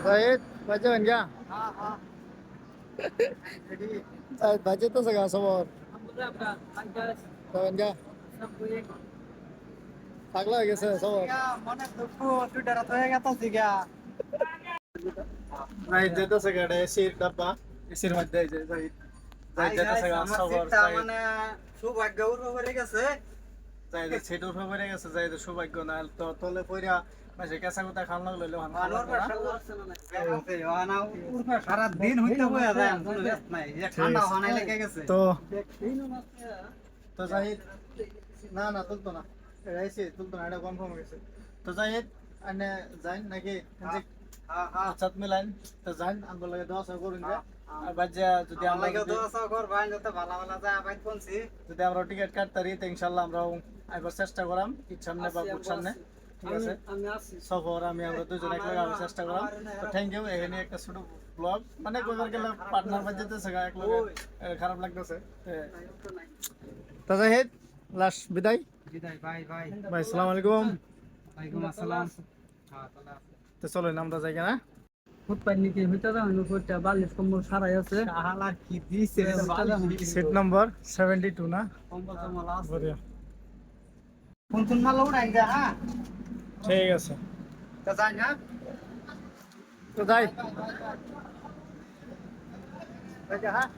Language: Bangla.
Zahid, baca kan ya? हाँ हाँ Zahid, baca tuh segala semua. Kawan ya? Sagla gitu semua. মনে দুঃখ দুইটা রাত হয়ে গেছে গা Zahid itu segala esir dabba, esir madzai Zahid. Zahid itu segala আমার sabor. সিটটা মানে সৌভাগ্য উর্বর হয়ে গেছে Zahid setur হবে গেছে Zahid সৌভাগ্য না তো তলে পয়রা মাঝে কাঁচা কথা খাওয়া লাগলো ভান খাওয়া আনোর লাগলো না। ব্যবসা করছে না আছে আনা উর্বর সারা দিন হইতে বইয়া যায় কোনো ব্যস্ত নাই যে ঠান্ডা হানাই লেগে গেছে তো তো Zahid না না তুলতো না এসে তুলতো না এটা কনফার্ম হয়ে গেছে তো Zahid আনে যাই নাকি হ্যাঁ হ্যাঁ সাত মিলাইন তো যাই আঙ্গুল লাগে দোয়া সহ করুন আর বাজ্যা যদি আমার আমরা লাগে দোয়া সহ করবেন যাতে ভালো ভালো যায় বাইক পৌঁছি যদি আমরা টিকিট কাটতারি তো ইনশাল্লাহ আমরা একবার চেষ্টা করাম ঈদ সামনে বা বুট সামনে ঠিক আছে সফর আমরা দুজন এক লগে চেষ্টা করাম তো থ্যাংক ইউ এখানে একটা ছোট ব্লগ মানে কইবার গেলে পার্টনার বাজেতেছে এক লগে খারাপ লাগতেছে তো জাহিদ লাস্ট বিদায় বিদায় বাই বাই ভাই আসসালামু আলাইকুম ওয়ালাইকুম আসসালাম হ্যাঁ তাহলে তো চলো আমরা যাই না ফুটপাত নিতে হইতে যাও উপরটা বালিশ কম্বল সারাই আছে শালা কি দিছে সিট নাম্বার 72 না কম্বল টম্বল আছে বড়িয়া কোন কোন মাল উড়াই যা হ্যাঁ ঠিক আছে তো যাই না তো যাই হ্যাঁ